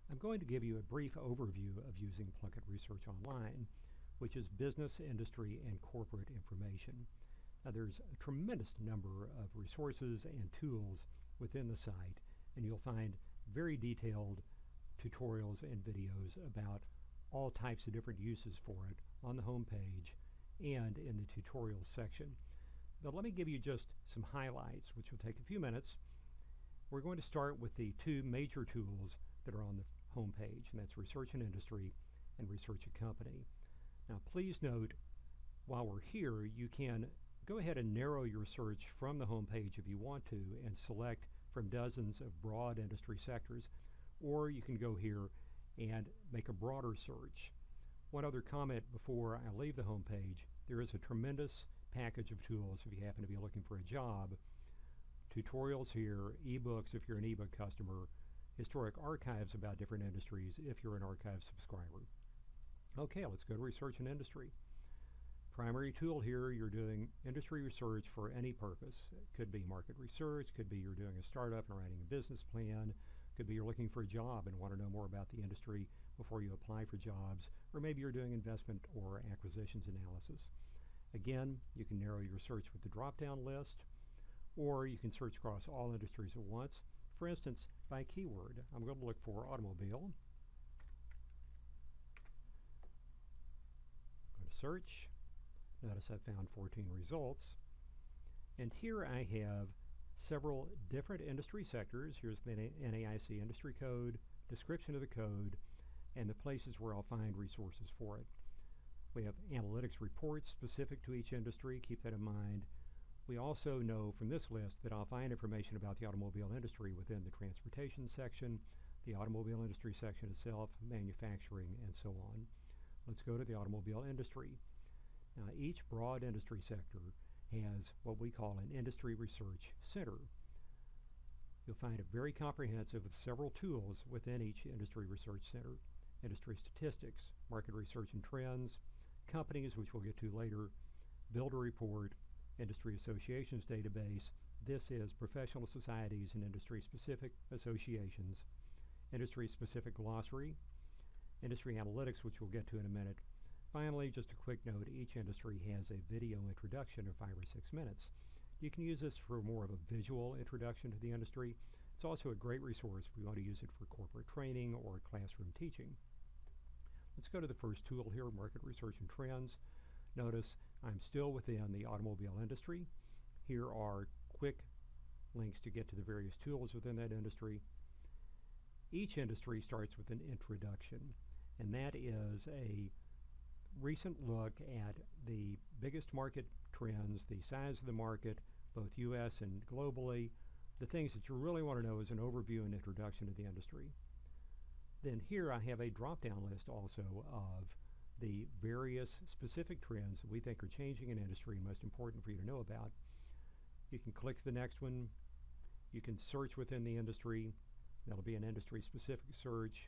I'm going to give you a brief overview of using Plunkett Research Online, which is business, industry, and corporate information. Now, there's a tremendous number of resources and tools within the site, and you'll find very detailed tutorials and videos about all types of different uses for it on the home page and in the tutorials section. But let me give you just some highlights, which will take a few minutes. We're going to start with the two major tools that are on the home page, and that's Research and Industry and Research a Company. Now, please note, while we're here, you can go ahead and narrow your search from the home page if you want to and select from dozens of broad industry sectors, or you can go here and make a broader search. One other comment before I leave the home page: there is a tremendous package of tools if you happen to be looking for a job. Tutorials here, ebooks if you're an ebook customer, historic archives about different industries if you're an archive subscriber. Okay, let's go to Research and Industry. Primary tool here, you're doing industry research for any purpose. It could be market research, could be you're doing a startup and writing a business plan, could be you're looking for a job and want to know more about the industry before you apply for jobs, or maybe you're doing investment or acquisitions analysis. Again, you can narrow your search with the drop-down list, or you can search across all industries at once. For instance, by keyword, I'm going to look for automobile. Go to search. Notice I've found 14 results. And here I have several different industry sectors. Here's the NAIC industry code, description of the code, and the places where I'll find resources for it. We have analytics reports specific to each industry. Keep that in mind. We also know from this list that I'll find information about the automobile industry within the transportation section, the automobile industry section itself, manufacturing, and so on. Let's go to the automobile industry. Now, each broad industry sector has what we call an industry research center. You'll find it very comprehensive with several tools within each industry research center: industry statistics, market research and trends, companies, which we'll get to later, builder report, industry associations database. This is professional societies and industry-specific associations, industry-specific glossary, industry analytics, which we'll get to in a minute. Finally, just a quick note, each industry has a video introduction of 5 or 6 minutes. You can use this for more of a visual introduction to the industry. It's also a great resource if we want to use it for corporate training or classroom teaching. Let's go to the first tool here, Market Research and Trends. Notice I'm still within the automobile industry. Here are quick links to get to the various tools within that industry. Each industry starts with an introduction, and that is a recent look at the biggest market trends, the size of the market, both U.S. and globally, the things that you really want to know as an overview and introduction to the industry. Then here I have a drop-down list also of the various specific trends that we think are changing in industry and most important for you to know about. You can click the next one. You can search within the industry. That'll be an industry-specific search.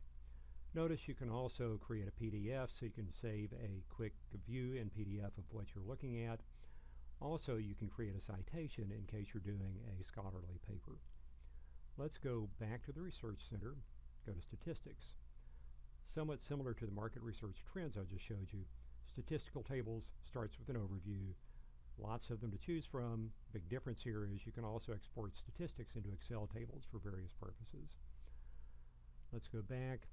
Notice you can also create a PDF so you can save a quick view in PDF of what you're looking at. Also, you can create a citation in case you're doing a scholarly paper. Let's go back to the Research Center, go to Statistics. Somewhat similar to the market research trends I just showed you, statistical tables starts with an overview. Lots of them to choose from. Big difference here is you can also export statistics into Excel tables for various purposes. Let's go back.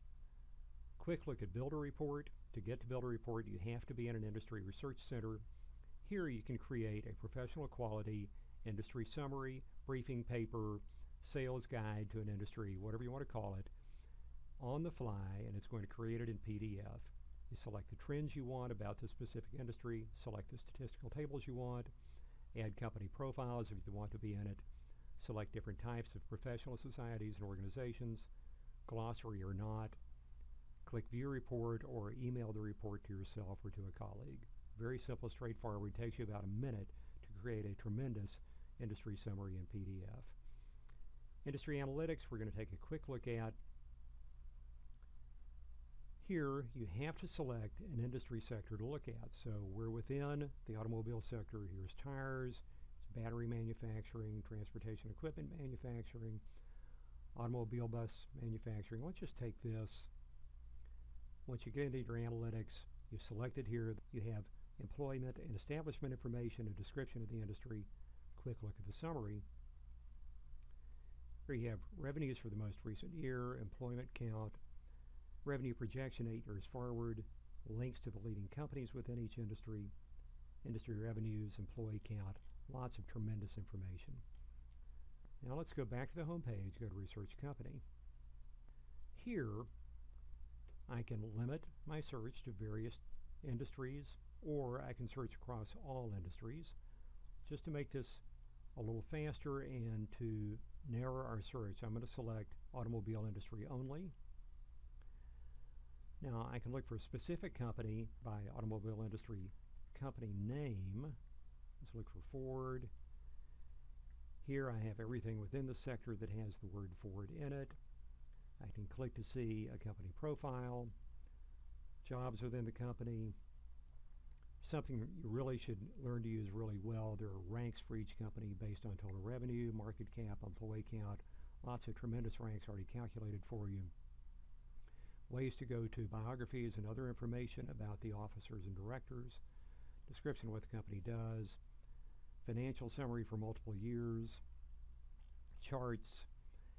Quick look at Builder Report. To get to Builder Report, you have to be in an industry research center. Here you can create a professional quality industry summary, briefing paper, sales guide to an industry, whatever you want to call it, on the fly, and it's going to create it in PDF. You select the trends you want about the specific industry, select the statistical tables you want, add company profiles if you want to be in it, select different types of professional societies and organizations, glossary or not, click View Report or email the report to yourself or to a colleague. Very simple, straightforward. It takes you about a minute to create a tremendous industry summary in PDF. Industry analytics, we're going to take a quick look at. Here, you have to select an industry sector to look at. So we're within the automobile sector. Here's tires, it's battery manufacturing, transportation equipment manufacturing. automobile bus manufacturing. Let's just take this. Once you get into your analytics, you've selected here, you have employment and establishment information, a description of the industry, quick look at the summary. Here you have revenues for the most recent year, employment count, revenue projection 8 years forward, links to the leading companies within each industry, industry revenues, employee count, lots of tremendous information. Now let's go back to the home page, go to Research Company. Here I can limit my search to various industries, or I can search across all industries. Just to make this a little faster and to narrow our search, I'm going to select automobile industry only. Now I can look for a specific company by automobile industry company name. Let's look for Ford. Here I have everything within the sector that has the word Ford in it. I can click to see a company profile, jobs within the company. Something you really should learn to use really well. There are ranks for each company based on total revenue, market cap, employee count. Lots of tremendous ranks already calculated for you. Ways to go to biographies and other information about the officers and directors. Description of what the company does. Financial summary for multiple years. Charts.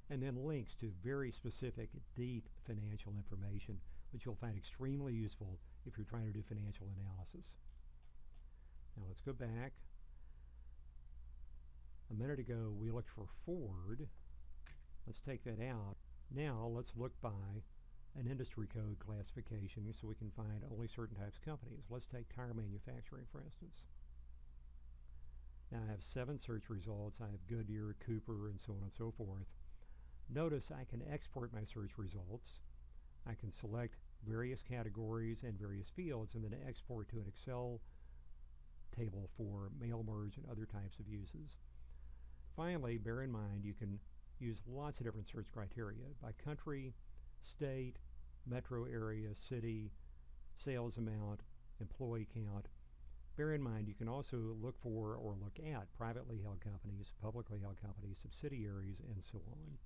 And then links to very specific, deep financial information, which you'll find extremely useful if you're trying to do financial analysis. Now let's go back. A minute ago we looked for Ford. Let's take that out. Now let's look by an industry code classification so we can find only certain types of companies. Let's take tire manufacturing, for instance. Now I have 7 search results. I have Goodyear, Cooper, and so on and so forth. Notice I can export my search results. I can select various categories and various fields and then export to an Excel table for mail merge and other types of uses. Finally, bear in mind you can use lots of different search criteria by country, state, metro area, city, sales amount, employee count. Bear in mind you can also look for or look at privately held companies, publicly held companies, subsidiaries, and so on.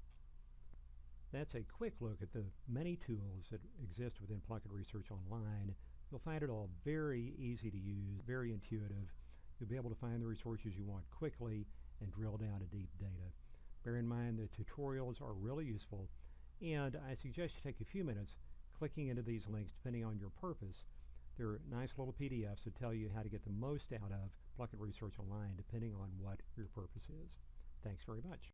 That's a quick look at the many tools that exist within Plunkett Research Online. You'll find it all very easy to use, very intuitive. You'll be able to find the resources you want quickly and drill down to deep data. Bear in mind the tutorials are really useful, and I suggest you take a few minutes clicking into these links depending on your purpose. They're nice little PDFs that tell you how to get the most out of Plunkett Research Online depending on what your purpose is. Thanks very much.